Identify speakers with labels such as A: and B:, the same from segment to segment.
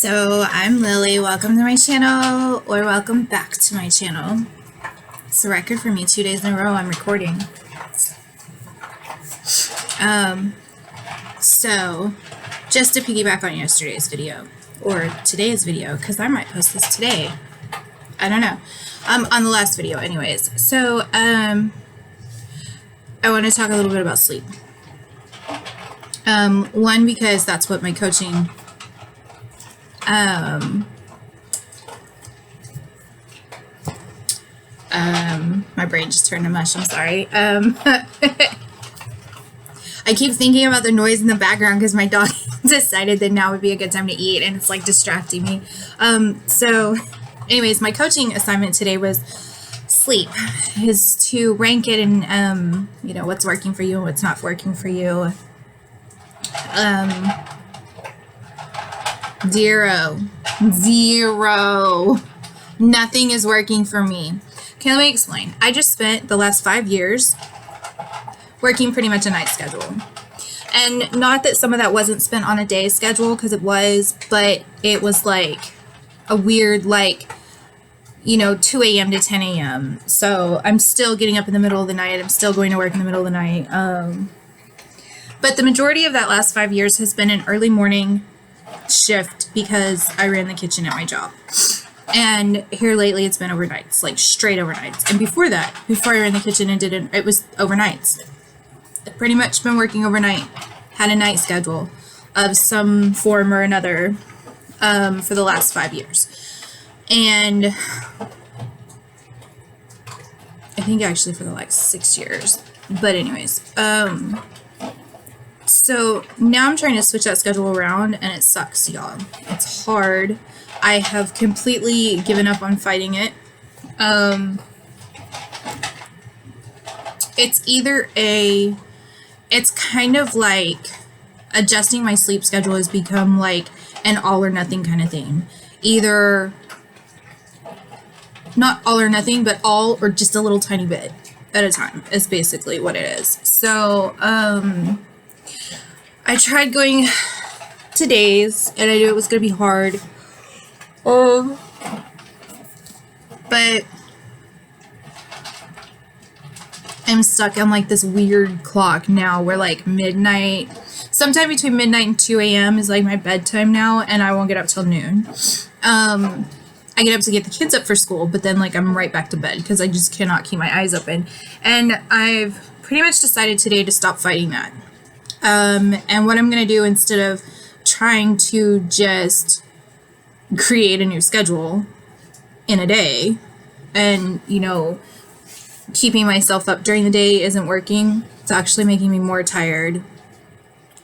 A: So I'm Lily, welcome to my channel, or welcome back to my channel. It's a record for me, 2 days in a row I'm recording. So just to piggyback on yesterday's video, or today's video, because I might post this today, I don't know, on the last video anyways. So I want to talk a little bit about sleep. One, because that's what my coaching my brain just turned to mush, I'm sorry. I keep thinking about the noise in the background because my dog decided that now would be a good time to eat and it's like distracting me. So anyways, my coaching assignment today was sleep, is to rank it and you know, what's working for you and what's not working for you. Zero. Nothing is working for me. Okay, let me explain. I just spent the last 5 years working pretty much a night schedule. And not that some of that wasn't spent on a day schedule, because it was, but it was like a weird, like, you know, 2 a.m. to 10 a.m. So I'm still getting up in the middle of the night. I'm still going to work in the middle of the night. But the majority of that last 5 years has been an early morning shift because I ran the kitchen at my job. And here lately it's been overnights, like straight overnights. And before that, before I ran the kitchen and it was overnights. I've pretty much been working overnight, had a night schedule of some form or another for the last 5 years. And I think actually for the like 6 years. But anyways, so now I'm trying to switch that schedule around and it sucks, y'all. It's hard. I have completely given up on fighting it. It's kind of like adjusting my sleep schedule has become like an all or nothing kind of thing. Either not all or nothing, but all or just a little tiny bit at a time is basically what it is. So, I tried going to days, and I knew it was going to be hard. But I'm stuck on like this weird clock now where like midnight, sometime between midnight and 2 a.m. is like my bedtime now, and I won't get up till noon. I get up to get the kids up for school, but then like I'm right back to bed because I just cannot keep my eyes open. And I've pretty much decided today to stop fighting that. And what I'm going to do, instead of trying to just create a new schedule in a day and, you know, keeping myself up during the day isn't working. It's actually making me more tired.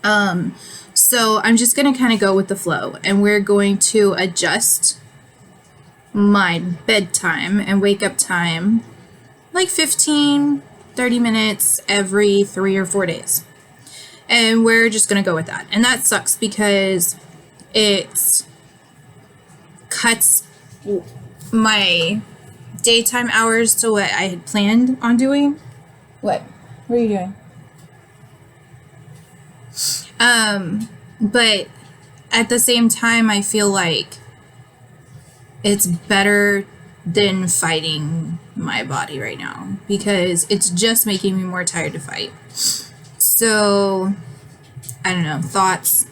A: So I'm just going to kind of go with the flow, and we're going to adjust my bedtime and wake up time like 15, 30 minutes every 3 or 4 days. And we're just going to go with that. And that sucks because it cuts my daytime hours to what I had planned on doing. What are you doing? But at the same time, I feel like it's better than fighting my body right now because it's just making me more tired to fight. So, I don't know, thoughts,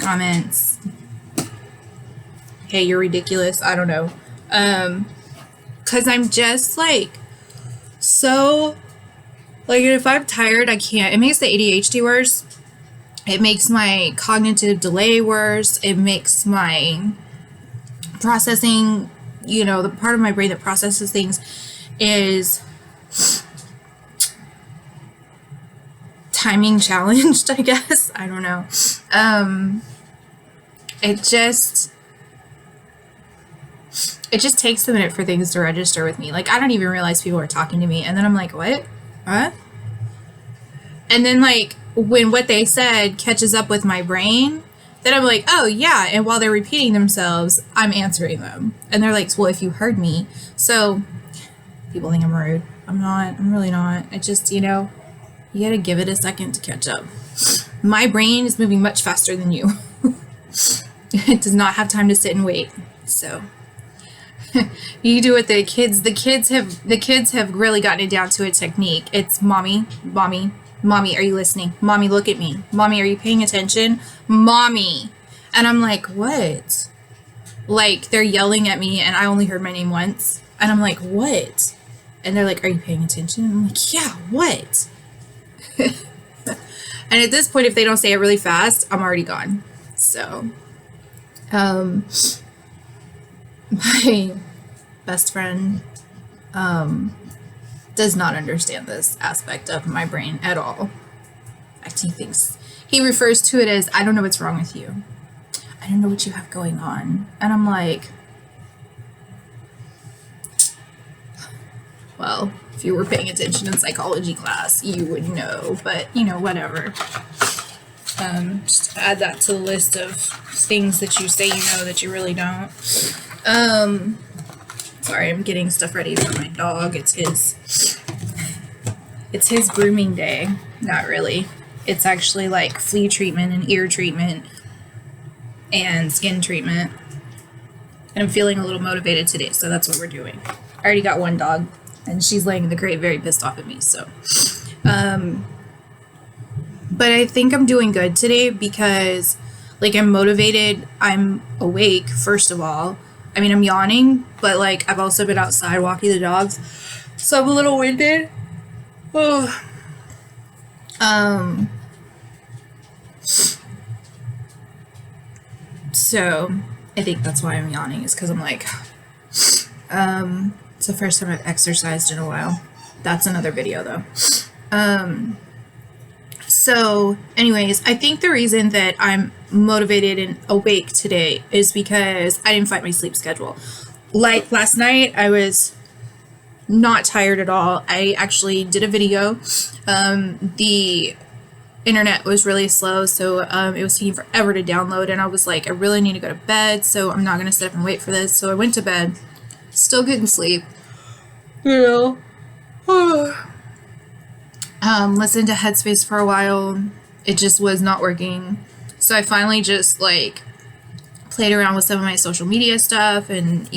A: comments, hey, you're ridiculous, I don't know, because I'm just, like, so, like, if I'm tired, I can't, it makes the ADHD worse, it makes my cognitive delay worse, it makes my processing, you know, the part of my brain that processes things is timing challenged, I guess. I don't know. It just takes a minute for things to register with me. Like, I don't even realize people are talking to me, and then I'm like, what? And then, like, when what they said catches up with my brain, then I'm like, oh, yeah, and while they're repeating themselves, I'm answering them. And they're like, well, if you heard me. So, people think I'm rude. I'm not. I'm really not. I just, you know, you gotta give it a second to catch up. My brain is moving much faster than you. It does not have time to sit and wait. So you do it. The kids have really gotten it down to a technique. It's mommy, are you listening? Mommy, look at me. Mommy, are you paying attention? Mommy. And I'm like, what? Like, they're yelling at me and I only heard my name once. And I'm like, what? And they're like, are you paying attention? And I'm like, yeah, what? And at this point, if they don't say it really fast, I'm already gone. So, my best friend, does not understand this aspect of my brain at all. In fact, he refers to it as, I don't know what's wrong with you. I don't know what you have going on. And I'm like, well, if you were paying attention in psychology class, you would know, but whatever. Just add that to the list of things that you say you know that you really don't. Sorry, I'm getting stuff ready for my dog. It's his grooming day. Not really. It's actually like flea treatment and ear treatment and skin treatment. And I'm feeling a little motivated today, so that's what we're doing. I already got one dog, and she's laying in the crate very pissed off at me, so. But I think I'm doing good today because, like, I'm motivated. I'm awake, first of all. I mean, I'm yawning, but, like, I've also been outside walking the dogs, so I'm a little winded. Oh. So I think that's why I'm yawning, is because I'm like, it's the first time I've exercised in a while. That's another video though. So anyways, I think the reason that I'm motivated and awake today is because I didn't fight my sleep schedule. Like last night, I was not tired at all. I actually did a video. The internet was really slow, so it was taking forever to download, and I was like, I really need to go to bed, so I'm not gonna sit up and wait for this. So I went to bed, still couldn't sleep, listened to Headspace for a while. It just was not working, so I finally just like played around with some of my social media stuff and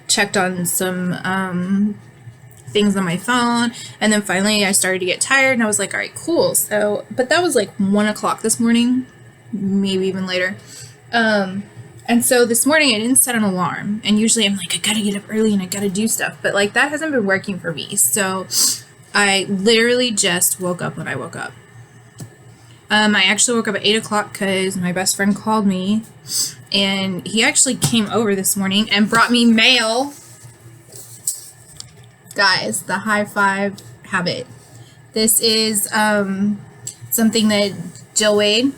A: checked on some things on my phone, and then finally I started to get tired, and I was like, all right, cool. So, but that was like 1 o'clock this morning, maybe even later. And so this morning I didn't set an alarm, and usually I'm like, I gotta get up early and I gotta do stuff, but like that hasn't been working for me. So I literally just woke up when I woke up. I actually woke up at 8 o'clock because my best friend called me, and he actually came over this morning and brought me mail. Guys, the high five habit. This is something that Jill Wade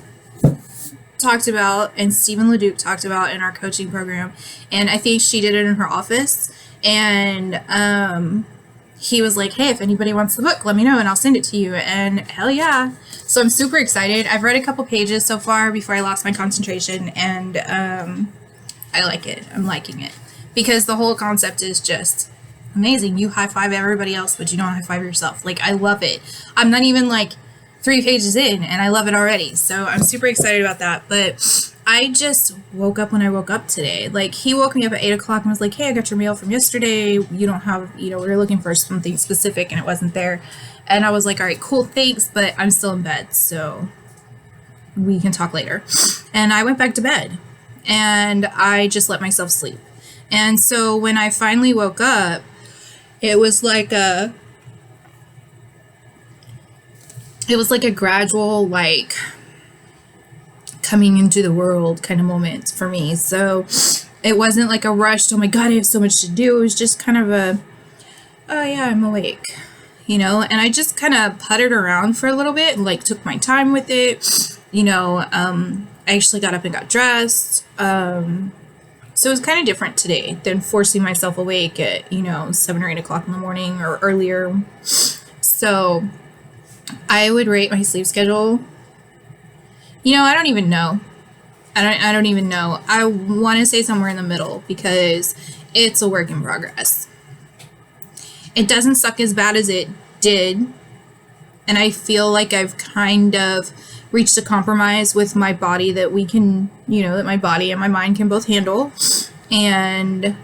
A: talked about and Stephen LeDuc talked about in our coaching program, and I think she did it in her office, and he was like, hey, if anybody wants the book, let me know and I'll send it to you. And hell yeah. So I'm super excited. I've read a couple pages so far before I lost my concentration, and I like it. I'm liking it because the whole concept is just amazing. You high five everybody else, but you don't high five yourself. Like, I love it. I'm not even like 3 pages in and I love it already. So I'm super excited about that. But I just woke up when I woke up today. Like, he woke me up at 8 o'clock and was like, hey, I got your mail from yesterday. You don't have, we were looking for something specific and it wasn't there. And I was like, all right, cool, thanks. But I'm still in bed, so we can talk later. And I went back to bed and I just let myself sleep. And so when I finally woke up, it was like a gradual, like, coming into the world kind of moment for me. So it wasn't like a rushed, oh my God, I have so much to do. It was just kind of a, oh yeah, I'm awake, and I just kind of puttered around for a little bit and like took my time with it. I actually got up and got dressed. So it was kind of different today than forcing myself awake at, 7 or 8 o'clock in the morning or earlier. So I would rate my sleep schedule. I don't even know. I don't even know. I want to say somewhere in the middle because it's a work in progress. It doesn't suck as bad as it did. And I feel like I've kind of reached a compromise with my body that we can, that my body and my mind can both handle, and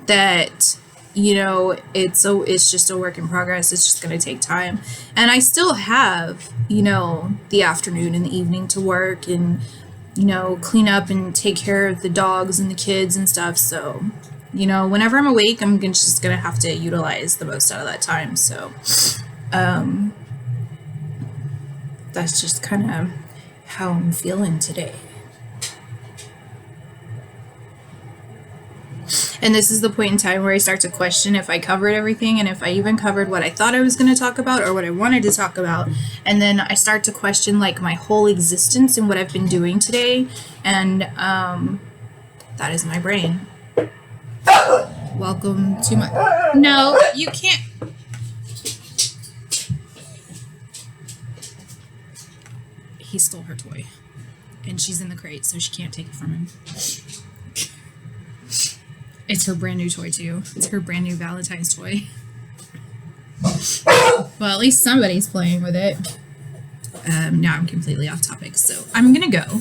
A: that, it's just a work in progress. It's just going to take time. And I still have, the afternoon and the evening to work and, clean up and take care of the dogs and the kids and stuff. So, whenever I'm awake, I'm just going to have to utilize the most out of that time. So, that's just kind of how I'm feeling today. And this is the point in time where I start to question if I covered everything and if I even covered what I thought I was going to talk about or what I wanted to talk about. And then I start to question like my whole existence and what I've been doing today. And that is my brain. Welcome to my... No, you can't. He stole her toy. And she's in the crate, so she can't take it from him. It's her brand new toy, too. It's her brand new Valentine's toy. Well, at least somebody's playing with it. Now I'm completely off topic, so I'm gonna go.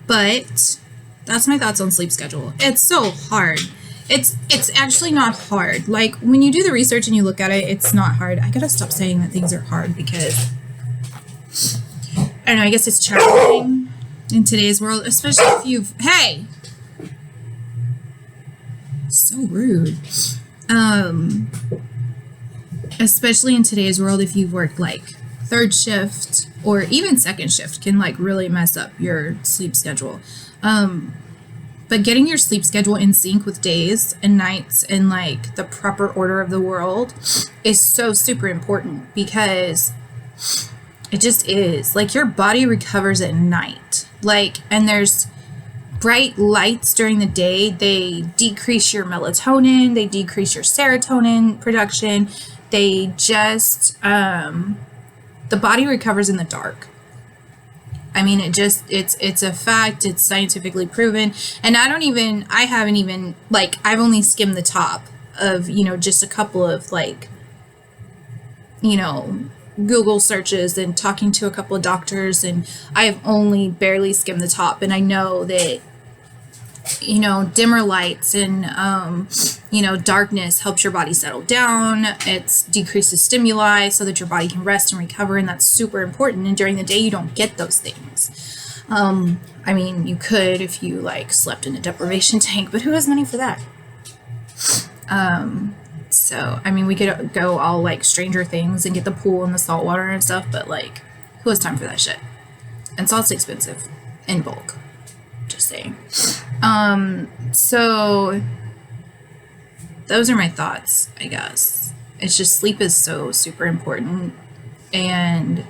A: But that's my thoughts on sleep schedule. It's so hard. It's actually not hard. Like, when you do the research and you look at it, it's not hard. I gotta stop saying that things are hard because, I don't know, I guess it's challenging in today's world, especially if you've... Hey! So rude. Especially in today's world, if you've worked like third shift or even second shift can like really mess up your sleep schedule. But getting your sleep schedule in sync with days and nights and like the proper order of the world is so super important because it just is. Like, your body recovers at night. Like, and there's bright lights during the day. They decrease your melatonin, they decrease your serotonin production. They just the body recovers in the dark. I mean, it's a fact. It's scientifically proven. And I haven't even, like, I've only skimmed the top of, just a couple of, like, Google searches and talking to a couple of doctors, and I have only barely skimmed the top. And I know that, dimmer lights and, darkness helps your body settle down. It decreases stimuli so that your body can rest and recover, and that's super important. And during the day, you don't get those things. I mean, you could if you, like, slept in a deprivation tank, but who has money for that? So, I mean, we could go all, like, Stranger Things and get the pool and the salt water and stuff, but, like, who has time for that shit? And salt's expensive in bulk. Just saying. So those are my thoughts, I guess. It's just sleep is so super important, and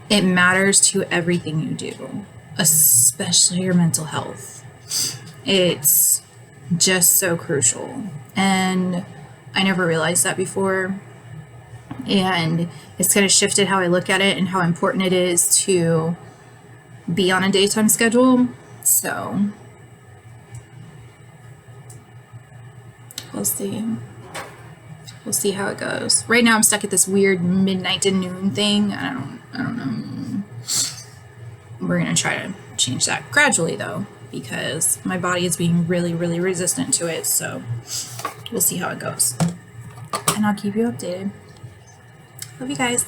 A: it matters to everything you do, especially your mental health. It's just so crucial, and I never realized that before, and it's kind of shifted how I look at it and how important it is to be on a daytime schedule. So we'll see how it goes. Right now I'm stuck at this weird midnight to noon thing. I don't know. We're gonna try to change that gradually though, because my body is being really, really resistant to it. So we'll see how it goes, and I'll keep you updated. Love you guys.